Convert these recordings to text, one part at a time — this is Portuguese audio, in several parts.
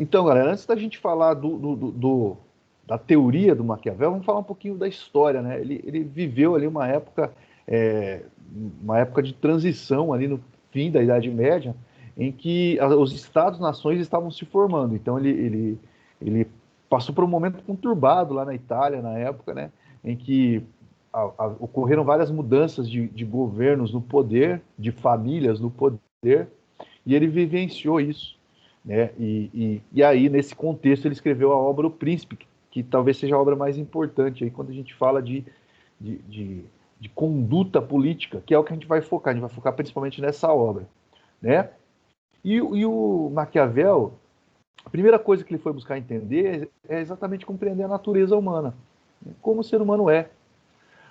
Então, galera, antes da gente falar da teoria do Maquiavel, vamos falar um pouquinho da história, né? Ele viveu ali é, uma época de transição ali no fim da Idade Média, em que os Estados-nações estavam se formando. Então, ele passou por um momento conturbado lá na Itália, na época, né? Em que ocorreram várias mudanças de governos no poder, de famílias no poder, e ele vivenciou isso, né? E aí, nesse contexto, ele escreveu a obra O Príncipe, que talvez seja a obra mais importante aí quando a gente fala de, de, de conduta política, que é o que a gente vai focar. A gente vai focar principalmente nessa obra, né? E o Maquiavel, a primeira coisa que ele foi buscar entender é exatamente compreender a natureza humana, né? Como o ser humano é.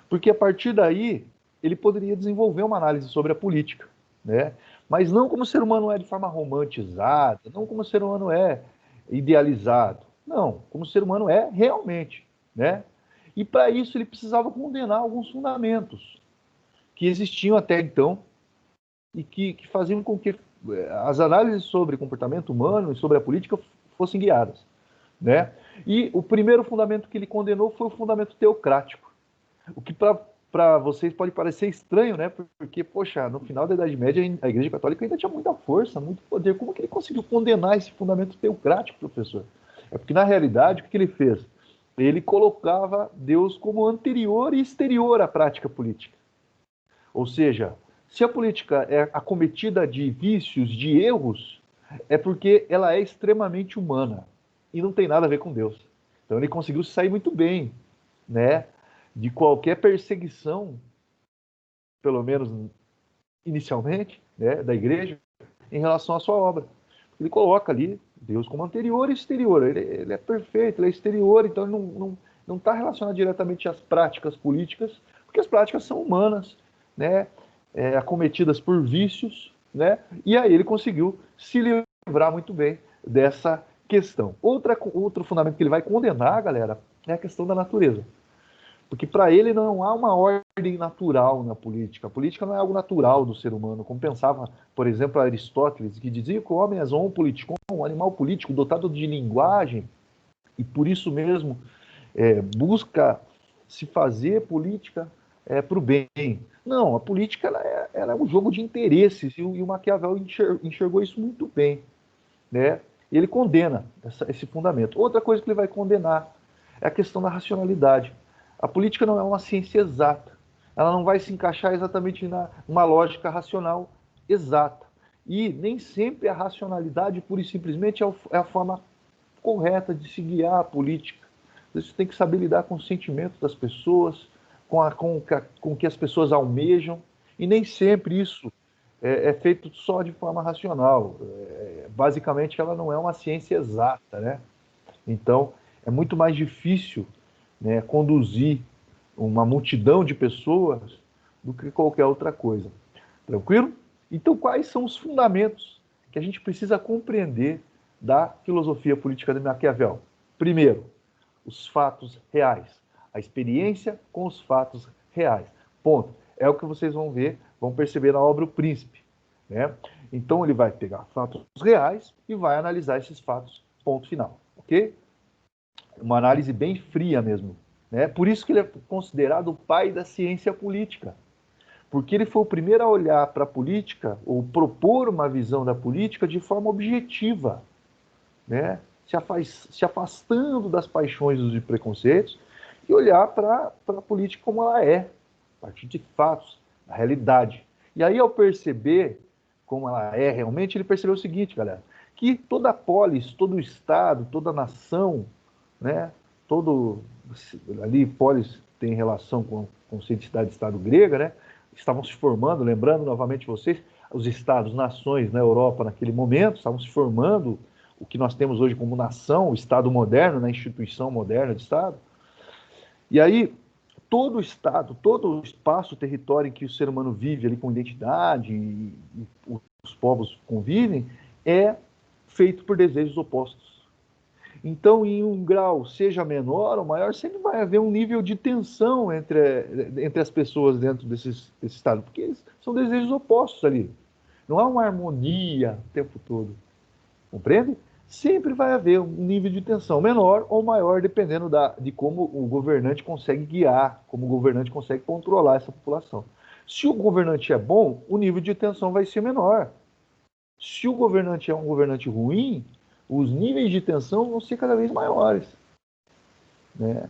Porque a partir daí, ele poderia desenvolver uma análise sobre a política, né? Mas não como o ser humano é de forma romantizada, não como o ser humano é idealizado, não, como o ser humano é realmente, né? E para isso ele precisava condenar alguns fundamentos que existiam até então e que faziam com que as análises sobre comportamento humano e sobre a política fossem guiadas, né? E o primeiro fundamento que ele condenou foi o fundamento teocrático. O que para vocês pode parecer estranho, né? Porque, poxa, no final da Idade Média a Igreja Católica ainda tinha muita força, muito poder. Como que ele conseguiu condenar esse fundamento teocrático, professor? É porque, na realidade, o que ele fez? Ele colocava Deus como anterior e exterior à prática política. Ou seja, se a política é acometida de vícios, de erros, é porque ela é extremamente humana e não tem nada a ver com Deus. Então ele conseguiu sair muito bem, né, de qualquer perseguição, pelo menos inicialmente, né, da igreja, em relação à sua obra. Ele coloca ali Deus como anterior e exterior. Ele é perfeito, ele é exterior, então ele não está relacionado diretamente às práticas políticas, porque as práticas são humanas, né, acometidas por vícios, né, e aí ele conseguiu se livrar muito bem dessa questão. Outro fundamento que ele vai condenar, galera, é a questão da natureza. Porque para ele não há uma ordem natural na política. A política não é algo natural do ser humano, como pensava, por exemplo, Aristóteles, que dizia que o homem é um politicon, um animal político dotado de linguagem, e por isso mesmo busca se fazer política para o bem. Não, a política ela é um jogo de interesses, e o Maquiavel enxergou isso muito bem, né? E ele condena esse fundamento. Outra coisa que ele vai condenar é a questão da racionalidade. A política não é uma ciência exata. Ela não vai se encaixar exatamente numa lógica racional exata. E nem sempre a racionalidade, pura e simplesmente, é a forma correta de se guiar a política. Você tem que saber lidar com os sentimentos das pessoas, com o que as pessoas almejam, e nem sempre isso é feito só de forma racional. Basicamente, ela não é uma ciência exata, né? Então, é muito mais difícil, né, conduzir uma multidão de pessoas do que qualquer outra coisa. Tranquilo? Então, quais são os fundamentos que a gente precisa compreender da filosofia política de Maquiavel? Primeiro, os fatos reais. A experiência com os fatos reais. Ponto. É o que vocês vão ver, vão perceber na obra O Príncipe, né? Então ele vai pegar fatos reais e vai analisar esses fatos, ponto final, ok? Uma análise bem fria mesmo, né? Por isso que ele é considerado o pai da ciência política, porque ele foi o primeiro a olhar para a política, ou propor uma visão da política de forma objetiva, né? Se afastando das paixões e dos preconceitos e olhar para a política como ela é, a partir de fatos, da realidade. E aí, ao perceber como ela é realmente, ele percebeu o seguinte, galera, que toda polis, todo estado, toda nação, né, todo ali polis tem relação com o conceito de cidade-estado grega, né, estavam se formando, lembrando novamente vocês, os estados, nações na Europa naquele momento, estavam se formando o que nós temos hoje como nação, o Estado moderno, na instituição moderna de Estado. E aí, todo o Estado, todo o espaço, o território em que o ser humano vive ali com identidade e os povos convivem, é feito por desejos opostos. Então, em um grau, seja menor ou maior, sempre vai haver um nível de tensão entre as pessoas dentro desse Estado, porque eles são desejos opostos ali. Não há uma harmonia o tempo todo. Compreende? sempre vai haver um nível de tensão menor ou maior, dependendo de como o governante consegue guiar, como o governante consegue controlar essa população. Se o governante é bom, o nível de tensão vai ser menor. Se o governante é um governante ruim, os níveis de tensão vão ser cada vez maiores, né?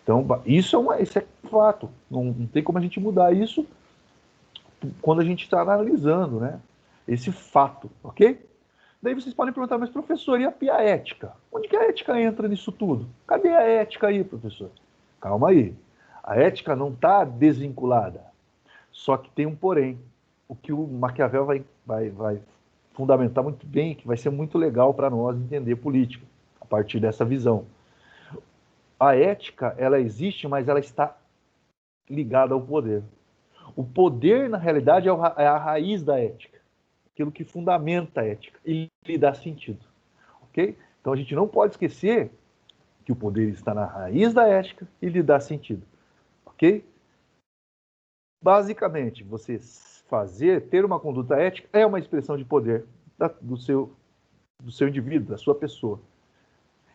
Então, isso é fato. Não tem como a gente mudar isso quando a gente está analisando, né? Esse fato, ok? Daí vocês podem perguntar, mas professor, e a ética? Onde que a ética entra nisso tudo? Cadê a ética aí, professor? Calma aí. A ética não está desvinculada. Só que tem um porém. O que o Maquiavel vai fundamentar muito bem, que vai ser muito legal para nós entender política, a partir dessa visão. A ética, ela existe, mas ela está ligada ao poder. O poder, na realidade, é a raiz da ética, aquilo que fundamenta a ética e lhe dá sentido, ok? Então a gente não pode esquecer que o poder está na raiz da ética e lhe dá sentido, ok? Basicamente, você ter uma conduta ética é uma expressão de poder do seu indivíduo, da sua pessoa.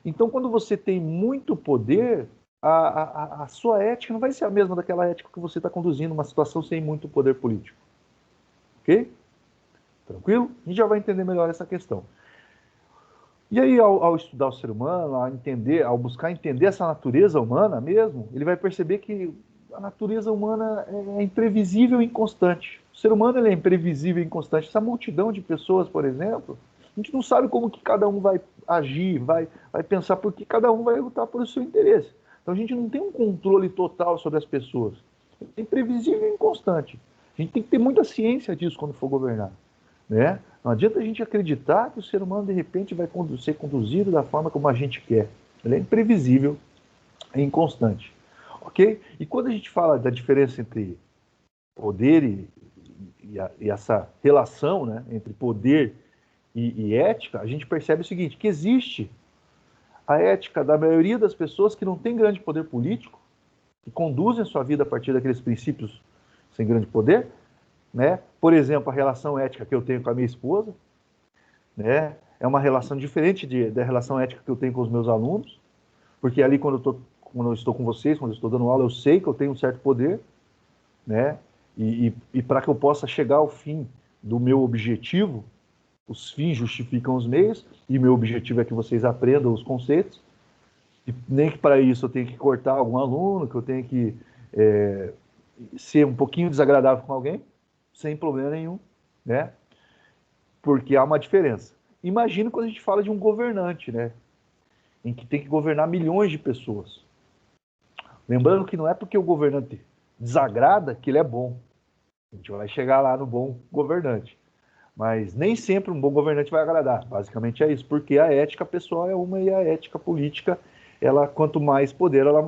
Então, quando você tem muito poder, a sua ética não vai ser a mesma daquela ética que você está conduzindo uma situação sem muito poder político. Ok? Tranquilo? A gente já vai entender melhor essa questão. E aí, ao estudar o ser humano, ao buscar entender essa natureza humana mesmo, ele vai perceber que a natureza humana é imprevisível e inconstante. O ser humano ele é imprevisível e inconstante. Essa multidão de pessoas, por exemplo, a gente não sabe como que cada um vai agir, vai pensar, porque cada um vai lutar por seu interesse. Então a gente não tem um controle total sobre as pessoas. É imprevisível e inconstante. A gente tem que ter muita ciência disso quando for governar, né? Não adianta a gente acreditar que o ser humano, de repente, vai ser conduzido da forma como a gente quer. Ele é imprevisível e inconstante. Ok? E quando a gente fala da diferença entre poder e essa relação, né, entre poder e ética, a gente percebe o seguinte, que existe a ética da maioria das pessoas que não tem grande poder político, que conduzem a sua vida a partir daqueles princípios sem grande poder, né? Por exemplo, a relação ética que eu tenho com a minha esposa, né? É uma relação diferente da relação ética que eu tenho com os meus alunos, porque ali quando eu estou com vocês, quando eu estou dando aula, eu sei que eu tenho um certo poder, né? E para que eu possa chegar ao fim do meu objetivo, os fins justificam os meios, e meu objetivo é que vocês aprendam os conceitos, e nem que para isso eu tenho que cortar algum aluno, que eu tenho que ser um pouquinho desagradável com alguém, sem problema nenhum, né? Porque há uma diferença. Imagina quando a gente fala de um governante, né? Em que tem que governar milhões de pessoas. Lembrando que não é porque o governante desagrada que ele é bom. A gente vai chegar lá no bom governante. Mas nem sempre um bom governante vai agradar. Basicamente é isso, porque a ética pessoal é uma e a ética política, ela quanto mais poder, ela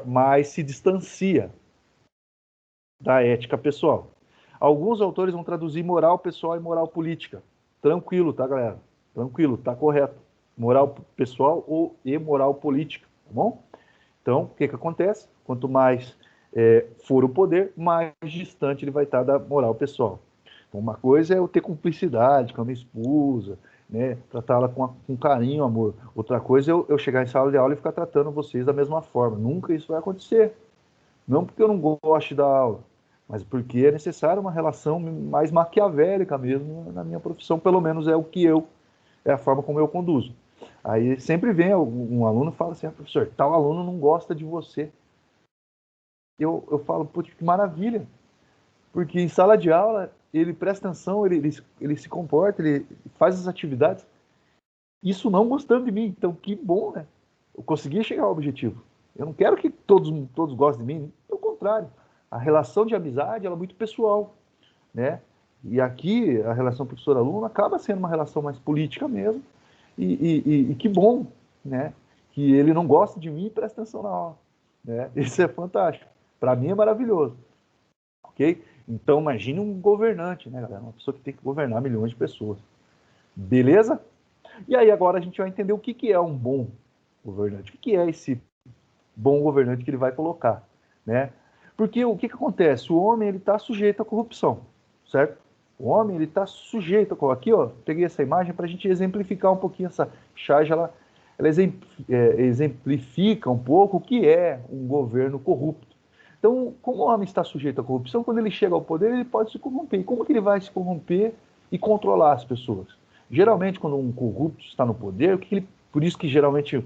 mais se distancia da ética pessoal. Alguns autores vão traduzir moral pessoal e moral política. Tranquilo, tá, galera? Tranquilo, tá correto. Moral pessoal e moral política, tá bom? Então, o que acontece? Quanto mais for o poder, mais distante ele vai estar da moral pessoal. Então, uma coisa é eu ter cumplicidade com a minha esposa, né? Tratá-la com carinho, amor. Outra coisa é eu chegar em sala de aula e ficar tratando vocês da mesma forma. Nunca isso vai acontecer. Não porque eu não goste da aula, mas porque é necessário uma relação mais maquiavélica mesmo na minha profissão, pelo menos é a forma como eu conduzo. Aí sempre vem um aluno e fala assim, professor, tal aluno não gosta de você. Eu falo, putz, que maravilha, porque em sala de aula ele presta atenção, ele se comporta, ele faz as atividades, isso não gostando de mim, então que bom, né? Eu consegui chegar ao objetivo. Eu não quero que todos gostem de mim, pelo contrário. A relação de amizade ela é muito pessoal, né? E aqui a relação professor-aluno acaba sendo uma relação mais política mesmo. E que bom, né? Que ele não gosta de mim e presta atenção na aula, né? Isso é fantástico. Para mim é maravilhoso, ok? Então imagine um governante, né, galera? Uma pessoa que tem que governar milhões de pessoas. Beleza? E aí agora a gente vai entender o que é um bom governante. O que é esse bom governante que ele vai colocar, né? Porque o que acontece? O homem ele está sujeito à corrupção, certo? O homem, ele está sujeito a... Aqui, ó, peguei essa imagem para a gente exemplificar um pouquinho essa charge, ela exemplifica um pouco o que é um governo corrupto. Então, como o homem está sujeito à corrupção, quando ele chega ao poder, ele pode se corromper. E como que ele vai se corromper e controlar as pessoas? Geralmente, quando um corrupto está no poder, por isso que geralmente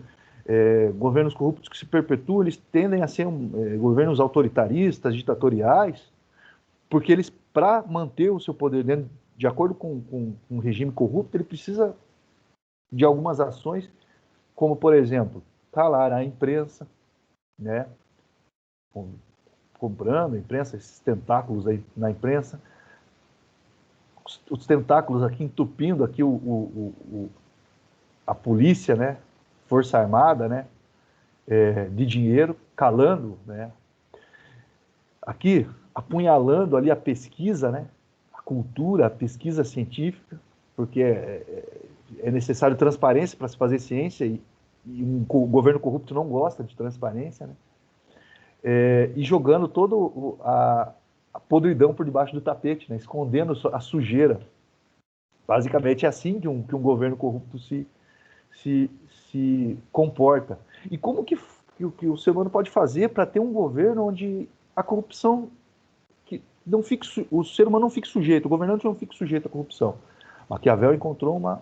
governos corruptos que se perpetuam, eles tendem a ser governos autoritaristas, ditatoriais, porque eles, para manter o seu poder dentro, de acordo com um regime corrupto, ele precisa de algumas ações, como, por exemplo, calar a imprensa, né? Comprando a imprensa, esses tentáculos aí na imprensa, os tentáculos aqui entupindo aqui a polícia, né? Força Armada, né? De dinheiro, calando, né? Aqui, apunhalando ali a pesquisa, né? A cultura, a pesquisa científica, porque é necessário transparência para se fazer ciência e um governo corrupto não gosta de transparência, né? E jogando toda a podridão por debaixo do tapete, né? Escondendo a sujeira. Basicamente é assim que um governo corrupto se comporta. E como que o ser humano pode fazer para ter um governo onde a corrupção, o ser humano não fique sujeito, o governante não fique sujeito à corrupção? Maquiavel encontrou uma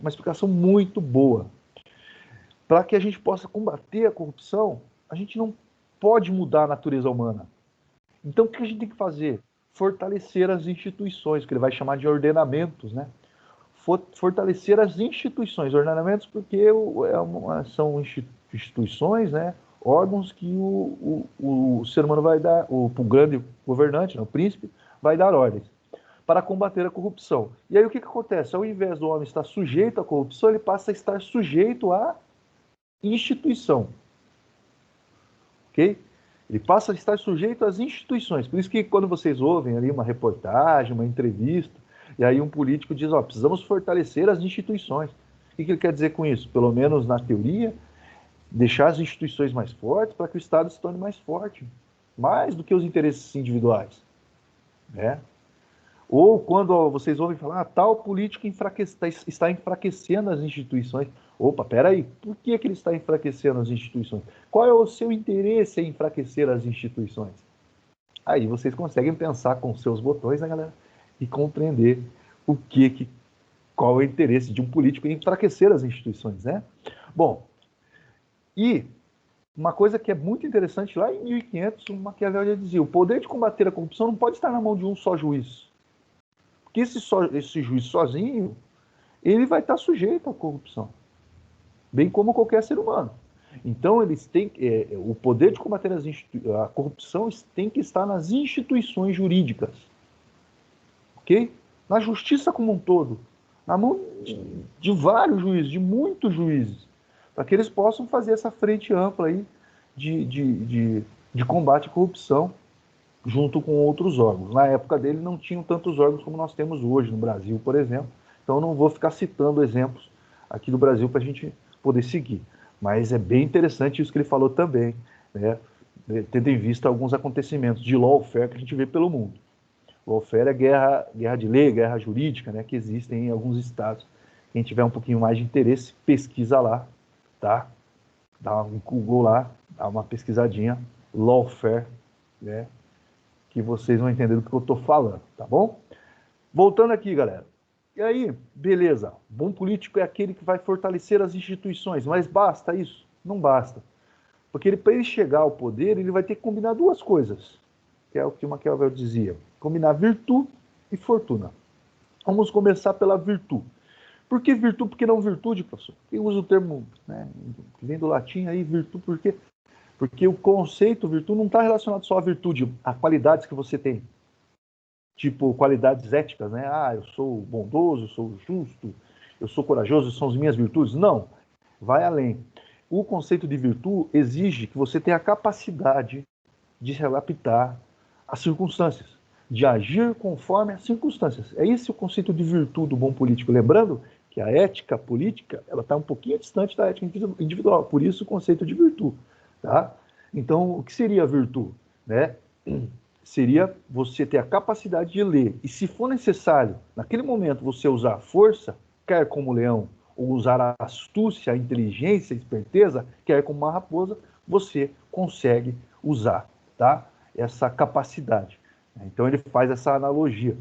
explicação muito boa. Para que a gente possa combater a corrupção, a gente não pode mudar a natureza humana. Então, o que a gente tem que fazer? Fortalecer as instituições, que ele vai chamar de ordenamentos, né? Fortalecer as instituições, ordenamentos, porque são instituições, né? Órgãos que o ser humano vai dar, o grande governante, né? O príncipe, vai dar ordens para combater a corrupção. E aí o que acontece? Ao invés do homem estar sujeito à corrupção, ele passa a estar sujeito à instituição. Ok? Ele passa a estar sujeito às instituições. Por isso que quando vocês ouvem ali uma reportagem, uma entrevista, e aí um político diz, ó, precisamos fortalecer as instituições. O que ele quer dizer com isso? Pelo menos na teoria, deixar as instituições mais fortes para que o Estado se torne mais forte. Mais do que os interesses individuais. Né? Ou quando vocês ouvem falar, tal político está enfraquecendo as instituições. Opa, peraí, por que ele está enfraquecendo as instituições? Qual é o seu interesse em enfraquecer as instituições? Aí vocês conseguem pensar com seus botões, né, galera? E compreender qual é o interesse de um político em enfraquecer as instituições, né? Bom, e uma coisa que é muito interessante, lá em 1500, o Maquiavel já dizia, o poder de combater a corrupção não pode estar na mão de um só juiz. Porque esse juiz sozinho, ele vai estar sujeito à corrupção, bem como qualquer ser humano. Então, eles têm o poder de combater a corrupção tem que estar nas instituições jurídicas, ok? Na justiça como um todo, na mão de vários juízes, de muitos juízes, para que eles possam fazer essa frente ampla aí de combate à corrupção, junto com outros órgãos. Na época dele não tinham tantos órgãos como nós temos hoje no Brasil, por exemplo. Então não vou ficar citando exemplos aqui do Brasil para a gente poder seguir. Mas é bem interessante isso que ele falou também, né? Tendo em vista alguns acontecimentos de lawfare que a gente vê pelo mundo. Lawfare é guerra de lei, guerra jurídica, né? Que existem em alguns estados. Quem tiver um pouquinho mais de interesse, pesquisa lá, tá? Dá um Google lá, dá uma pesquisadinha, lawfare, né? Que vocês vão entender do que eu estou falando, tá bom? Voltando aqui, galera. E aí, beleza. Bom político é aquele que vai fortalecer as instituições, mas basta isso? Não basta. Porque para ele chegar ao poder, ele vai ter que combinar duas coisas, que é o que o Maquiavel dizia. Combinar virtude e fortuna. Vamos começar pela virtude. Por que virtude? Por que não virtude, professor? Quem usa o termo, né, que vem do latim aí, virtude, por quê? Porque o conceito virtude não está relacionado só à virtude, a qualidades que você tem. Tipo, qualidades éticas, né? Ah, eu sou bondoso, eu sou justo, eu sou corajoso, são as minhas virtudes. Não, vai além. O conceito de virtude exige que você tenha a capacidade de se adaptar às circunstâncias, de agir conforme as circunstâncias. É esse o conceito de virtude do bom político. Lembrando que a ética política, ela está um pouquinho distante da ética individual, por isso o conceito de virtude. Tá? Então, o que seria a virtude? Né? seria você ter a capacidade de ler. E se for necessário, naquele momento, você usar a força, quer como leão, ou usar a astúcia, a inteligência, a esperteza, quer como uma raposa, você consegue usar, tá? Essa capacidade. Então ele faz essa analogia,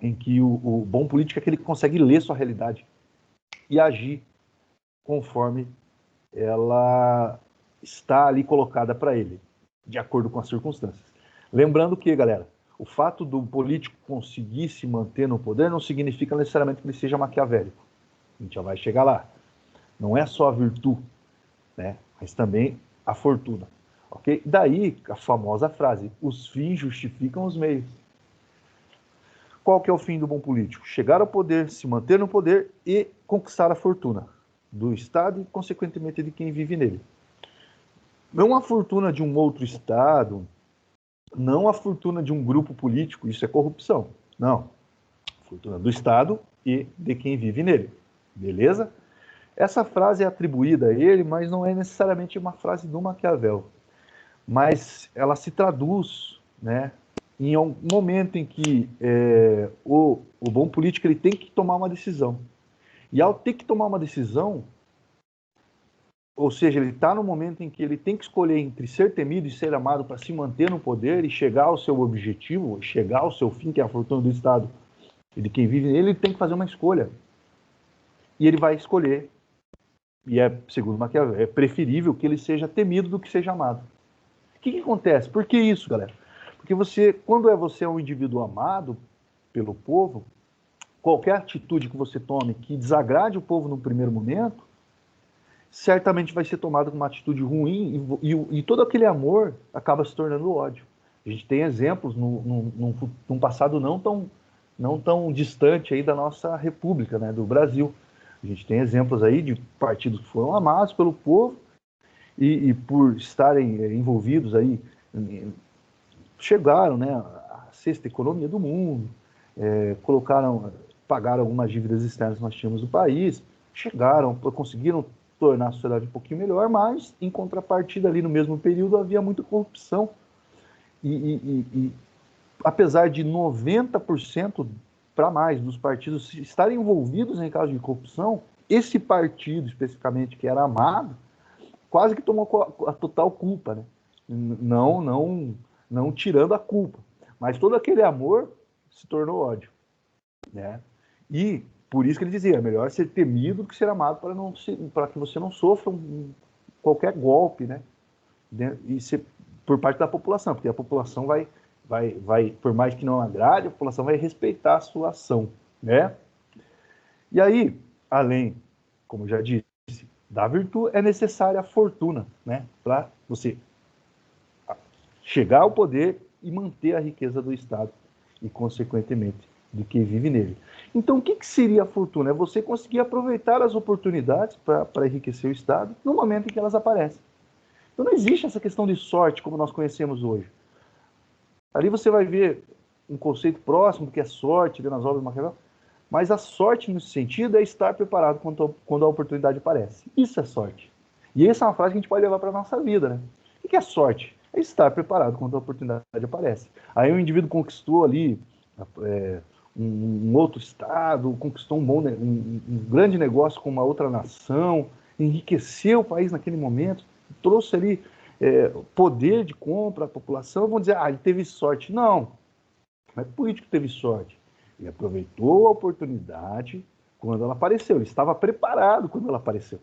em que o bom político é aquele que consegue ler sua realidade e agir conforme ela está ali colocada para ele, de acordo com as circunstâncias. Lembrando que, galera, o fato do político conseguir se manter no poder não significa necessariamente que ele seja maquiavélico. A gente já vai chegar lá. Não é só a virtude, né? Mas também a fortuna. Ok? Daí a famosa frase: os fins justificam os meios. Qual que é o fim do bom político? Chegar ao poder, se manter no poder e conquistar a fortuna do Estado e, consequentemente, de quem vive nele. Não a fortuna de um outro Estado, não a fortuna de um grupo político, isso é corrupção. Não. A fortuna do Estado e de quem vive nele. Beleza? Essa frase é atribuída a ele, mas não é necessariamente uma frase do Maquiavel. Mas ela se traduz, né, em um momento em que o bom político ele tem que tomar uma decisão. E ao ter que tomar uma decisão, ou seja, ele está no momento em que ele tem que escolher entre ser temido e ser amado para se manter no poder e chegar ao seu objetivo, chegar ao seu fim, que é a fortuna do Estado e de quem vive nele, ele tem que fazer uma escolha. E ele vai escolher, e segundo Maquiavel, é preferível que ele seja temido do que seja amado. O que acontece? Por que isso, galera? Porque quando você é um indivíduo amado pelo povo, qualquer atitude que você tome que desagrade o povo no primeiro momento, certamente vai ser tomada como uma atitude ruim e todo aquele amor acaba se tornando ódio. A gente tem exemplos num passado não tão distante aí da nossa república, né, do Brasil. A gente tem exemplos aí de partidos que foram amados pelo povo e por estarem envolvidos aí, chegaram, né, à sexta economia do mundo, pagaram algumas dívidas externas que nós tínhamos no país, conseguiram tornar a sociedade um pouquinho melhor, mas em contrapartida ali no mesmo período havia muita corrupção e apesar de 90% para mais dos partidos estarem envolvidos em casos de corrupção, esse partido especificamente que era amado quase que tomou a total culpa, né? Não tirando a culpa, mas todo aquele amor se tornou ódio, né? E por isso que ele dizia, é melhor ser temido do que ser amado para que você não sofra qualquer golpe, né? E ser por parte da população, porque a população vai, por mais que não agrade, a população vai respeitar a sua ação, né? E aí, além, como eu já disse, da virtude, é necessária a fortuna, né? Para você chegar ao poder e manter a riqueza do Estado e, consequentemente, de quem vive nele. Então, o que seria a fortuna? É você conseguir aproveitar as oportunidades para enriquecer o Estado no momento em que elas aparecem. Então, não existe essa questão de sorte como nós conhecemos hoje. Ali você vai ver um conceito próximo do que é sorte, nas obras de Maquiavel, mas a sorte, nesse sentido, é estar preparado quando a oportunidade aparece. Isso é sorte. E essa é uma frase que a gente pode levar para a nossa vida, né? O que é sorte? É estar preparado quando a oportunidade aparece. Aí o indivíduo conquistou ali um outro estado, conquistou um grande negócio com uma outra nação, enriqueceu o país naquele momento, trouxe ali poder de compra à população. Vão dizer, ele teve sorte. Não, não é político que teve sorte. Ele aproveitou a oportunidade quando ela apareceu. Ele estava preparado quando ela apareceu.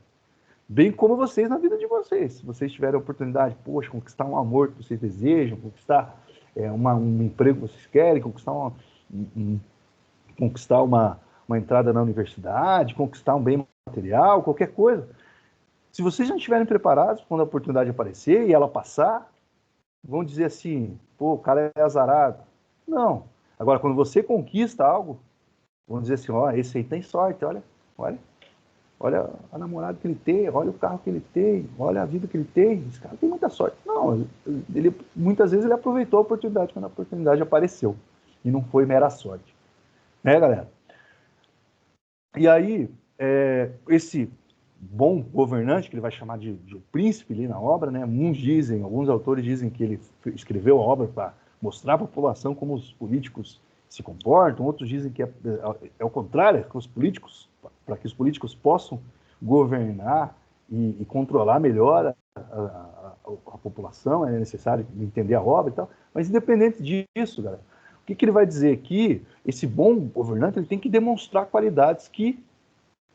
Bem como vocês na vida de vocês. Se vocês tiverem a oportunidade, poxa, conquistar um amor que vocês desejam, conquistar um emprego que vocês querem, conquistar uma entrada na universidade, conquistar um bem material, qualquer coisa. Se vocês não estiverem preparados quando a oportunidade aparecer e ela passar, vão dizer assim, pô, o cara é azarado. Não. Agora, quando você conquista algo, vão dizer assim, esse aí tem sorte, olha a namorada que ele tem, olha o carro que ele tem, olha a vida que ele tem, esse cara tem muita sorte. Não, muitas vezes ele aproveitou a oportunidade quando a oportunidade apareceu, e não foi mera sorte. Né, galera? E aí, esse bom governante, que ele vai chamar de príncipe ali na obra, né? Alguns autores dizem que ele escreveu a obra mostrar à população como os políticos se comportam, outros dizem que é o contrário, que os políticos, para que os políticos possam governar e controlar melhor a população, é necessário entender a obra e tal, mas independente disso, galera, o que ele vai dizer aqui? Esse bom governante ele tem que demonstrar qualidades que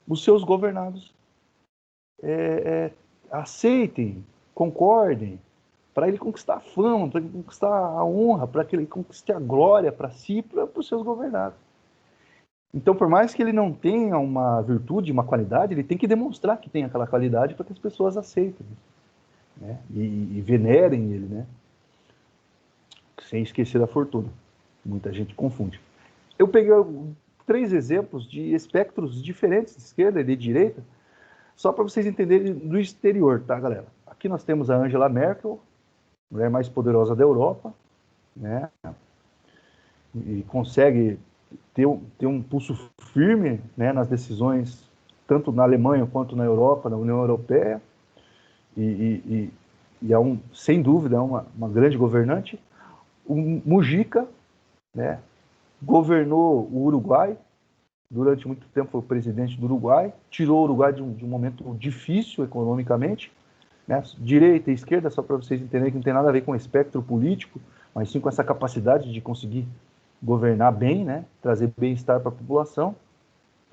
os seus governados aceitem, concordem, para ele conquistar a fama, para ele conquistar a honra, para que ele conquiste a glória para si e para os seus governados. Então, por mais que ele não tenha uma virtude, uma qualidade, ele tem que demonstrar que tem aquela qualidade para que as pessoas aceitem, né? E venerem ele, né? Sem esquecer da fortuna. Muita gente confunde. Eu peguei 3 exemplos de espectros diferentes, de esquerda e de direita, só para vocês entenderem do exterior, tá, galera? Aqui nós temos a Angela Merkel, a mulher mais poderosa da Europa, né? E consegue ter um pulso firme, né, nas decisões, tanto na Alemanha quanto na Europa, na União Europeia, e sem dúvida, é uma grande governante. O Mujica, né, governou o Uruguai, durante muito tempo foi o presidente do Uruguai, tirou o Uruguai de um momento difícil economicamente, né, direita e esquerda, só para vocês entenderem que não tem nada a ver com o espectro político, mas sim com essa capacidade de conseguir governar bem, né, trazer bem-estar para a população.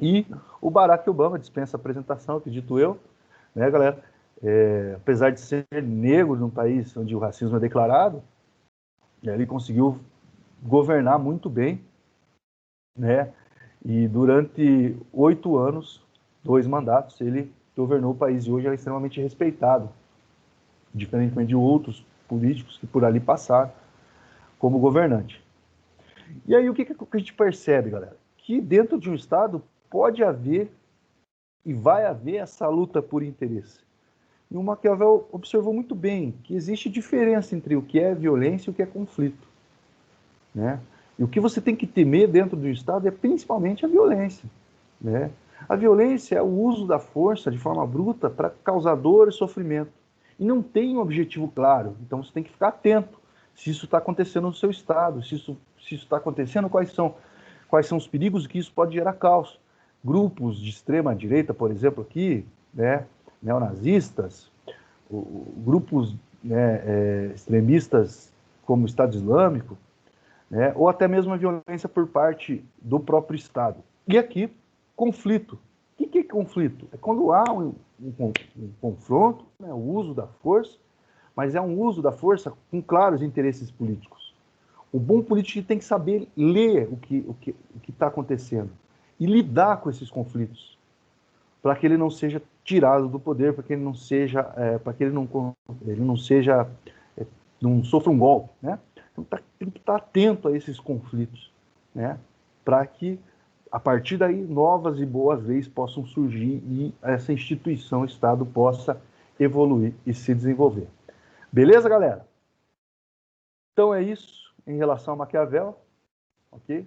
E o Barack Obama, dispensa apresentação, acredito eu, né, galera? Apesar de ser negro num país onde o racismo é declarado, ele conseguiu governar muito bem, né? E durante 8 anos, 2 mandatos, ele governou o país e hoje é extremamente respeitado, diferentemente de outros políticos que por ali passaram como governante. E aí o que a gente percebe, galera? Que dentro de um Estado pode haver e vai haver essa luta por interesse. E o Maquiavel observou muito bem que existe diferença entre o que é violência e o que é conflito, né? E o que você tem que temer dentro do Estado é principalmente a violência, né? A violência é o uso da força de forma bruta para causar dor e sofrimento. E não tem um objetivo claro. Então você tem que ficar atento se isso está acontecendo no seu Estado, se isso está acontecendo, quais são os perigos que isso pode gerar caos. Grupos de extrema direita, por exemplo, aqui, né, neonazistas, grupos, né, extremistas como o Estado Islâmico, né, ou até mesmo a violência por parte do próprio Estado. E aqui, conflito. O que é conflito? É quando há um confronto, né, o uso da força, mas é um uso da força com claros interesses políticos. O bom político tem que saber ler o que está acontecendo e lidar com esses conflitos, para que ele não seja tirado do poder, para que ele não seja, não sofra um golpe, né? Então, tem que estar atento a esses conflitos, né? Para que a partir daí novas e boas leis possam surgir e essa instituição, o Estado, possa evoluir e se desenvolver. Beleza, galera? Então é isso em relação a Maquiavel, ok?